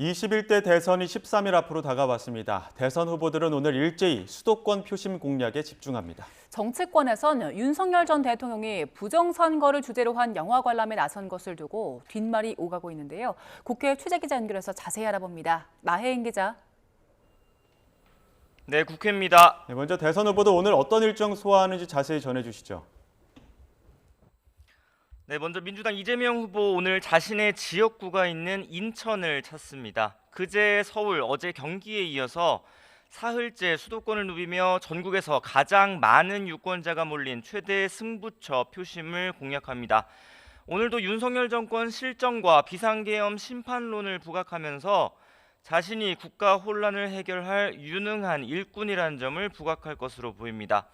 21대 대선이 13일 앞으로 다가왔습니다. 대선 후보들은 오늘 일제히 수도권 표심 공략에 집중합니다. 정치권에선 윤석열 전 대통령이 부정선거를 주제로 한 영화 관람에 나선 것을 두고 뒷말이 오가고 있는데요. 국회 취재기자 연결해서 자세히 알아봅니다. 나혜인 기자. 네, 국회입니다. 먼저 대선 후보들 오늘 어떤 일정 소화하는지 자세히 전해주시죠. 네, 먼저 민주당 이재명 후보 오늘 자신의 지역구가 있는 인천을 찾습니다. 그제 서울, 어제 경기에 이어서 사흘째 수도권을 누비며 전국에서 가장 많은 유권자가 몰린 최대 승부처 표심을 공략합니다. 오늘도 윤석열 정권 실정과 비상계엄 심판론을 부각하면서 자신이 국가 혼란을 해결할 유능한 일꾼이라는 점을 부각할 것으로 보입니다.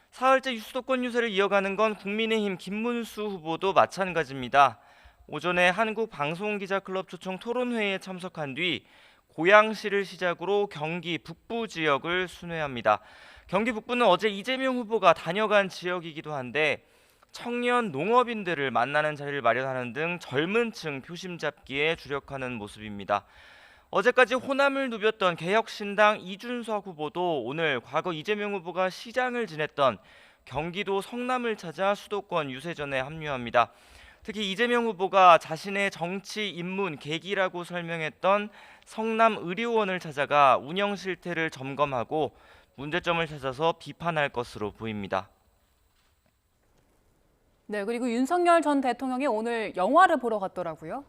사흘째 수도권 유세를 이어가는 건 국민의힘 김문수 후보도 마찬가지입니다. 오전에 한국방송기자클럽 초청 토론회에 참석한 뒤 고양시를 시작으로 경기 북부 지역을 순회합니다. 경기 북부는 어제 이재명 후보가 다녀간 지역이기도 한데 청년 농업인들을 만나는 자리를 마련하는 등 젊은 층 표심 잡기에 주력하는 모습입니다. 어제까지 호남을 누볐던 개혁신당 이준석 후보도 오늘 과거 이재명 후보가 시장을 지냈던 경기도 성남을 찾아 수도권 유세전에 합류합니다. 특히 이재명 후보가 자신의 정치 입문 계기라고 설명했던 성남의료원을 찾아가 운영 실태를 점검하고 문제점을 찾아서 비판할 것으로 보입니다. 네, 그리고 윤석열 전 대통령이 오늘 영화를 보러 갔더라고요.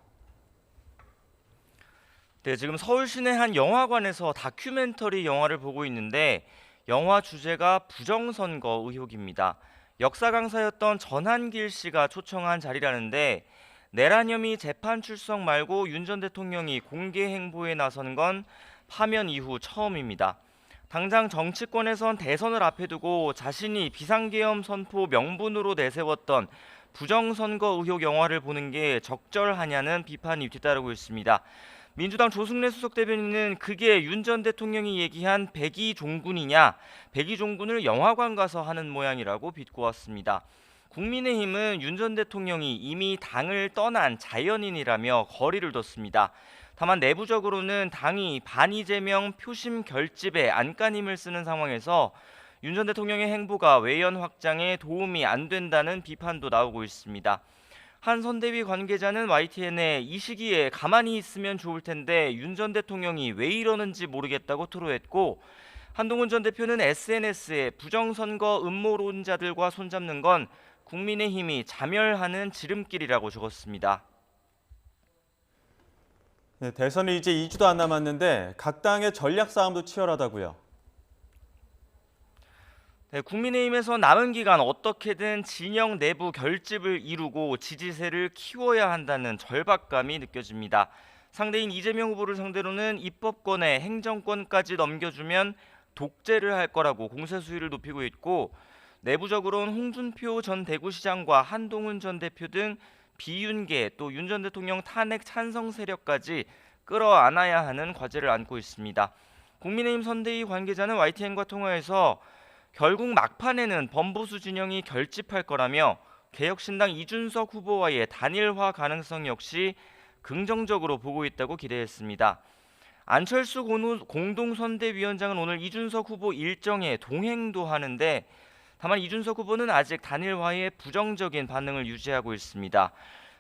네, 지금 서울 시내 한 영화관에서 다큐멘터리 영화를 보고 있는데 영화 주제가 부정선거 의혹입니다. 역사 강사였던 전한길 씨가 초청한 자리라는데 내란 혐의 재판 출석 말고 윤 전 대통령이 공개 행보에 나선 건 파면 이후 처음입니다. 당장 정치권에선 대선을 앞에 두고 자신이 비상계엄 선포 명분으로 내세웠던 부정선거 의혹 영화를 보는 게 적절하냐는 비판이 뒤따르고 있습니다. 민주당 조승래 수석 대변인은 그게 윤 전 대통령이 얘기한 백의종군이냐, 백의종군을 영화관 가서 하는 모양이라고 비꼬았습니다. 국민의힘은 윤 전 대통령이 이미 당을 떠난 자연인이라며 거리를 뒀습니다. 다만 내부적으로는 당이 반이재명 표심 결집에 안간힘을 쓰는 상황에서 윤 전 대통령의 행보가 외연 확장에 도움이 안 된다는 비판도 나오고 있습니다. 한 선대위 관계자는 YTN에 이 시기에 가만히 있으면 좋을 텐데 윤 전 대통령이 왜 이러는지 모르겠다고 토로했고, 한동훈 전 대표는 SNS에 부정선거 음모론자들과 손잡는 건 국민의힘이 자멸하는 지름길이라고 적었습니다. 네, 대선이 이제 2주도 안 남았는데 각 당의 전략 싸움도 치열하다고요. 네, 국민의힘에서 남은 기간 어떻게든 진영 내부 결집을 이루고 지지세를 키워야 한다는 절박감이 느껴집니다. 상대인 이재명 후보를 상대로는 입법권에 행정권까지 넘겨주면 독재를 할 거라고 공세 수위를 높이고 있고, 내부적으로는 홍준표 전 대구시장과 한동훈 전 대표 등 비윤계 또 윤 전 대통령 탄핵 찬성 세력까지 끌어안아야 하는 과제를 안고 있습니다. 국민의힘 선대위 관계자는 YTN과 통화에서 결국 막판에는 범보수 진영이 결집할 거라며 개혁신당 이준석 후보와의 단일화 가능성 역시 긍정적으로 보고 있다고 기대했습니다. 안철수 공동선대위원장은 오늘 이준석 후보 일정에 동행도 하는데 다만 이준석 후보는 아직 단일화에 부정적인 반응을 유지하고 있습니다.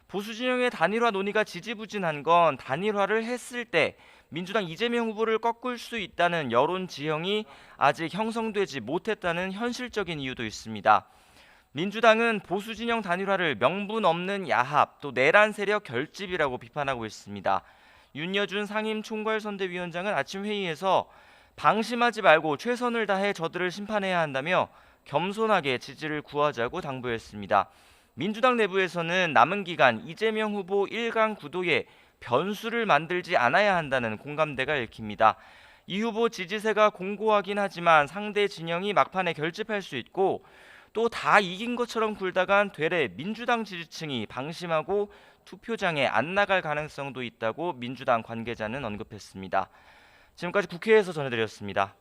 보수 진영의 단일화 논의가 지지부진한 건 단일화를 했을 때 민주당 이재명 후보를 꺾을 수 있다는 여론 지형이 아직 형성되지 못했다는 현실적인 이유도 있습니다. 민주당은 보수 진영 단일화를 명분 없는 야합 또 내란 세력 결집이라고 비판하고 있습니다. 윤여준 상임총괄선대위원장은 아침 회의에서 방심하지 말고 최선을 다해 저들을 심판해야 한다며 겸손하게 지지를 구하자고 당부했습니다. 민주당 내부에서는 남은 기간 이재명 후보 1강 구도에 변수를 만들지 않아야 한다는 공감대가 읽힙니다. 이 후보 지지세가 공고하긴 하지만 상대 진영이 막판에 결집할 수 있고 또 다 이긴 것처럼 굴다간 되레 민주당 지지층이 방심하고 투표장에 안 나갈 가능성도 있다고 민주당 관계자는 언급했습니다. 지금까지 국회에서 전해드렸습니다.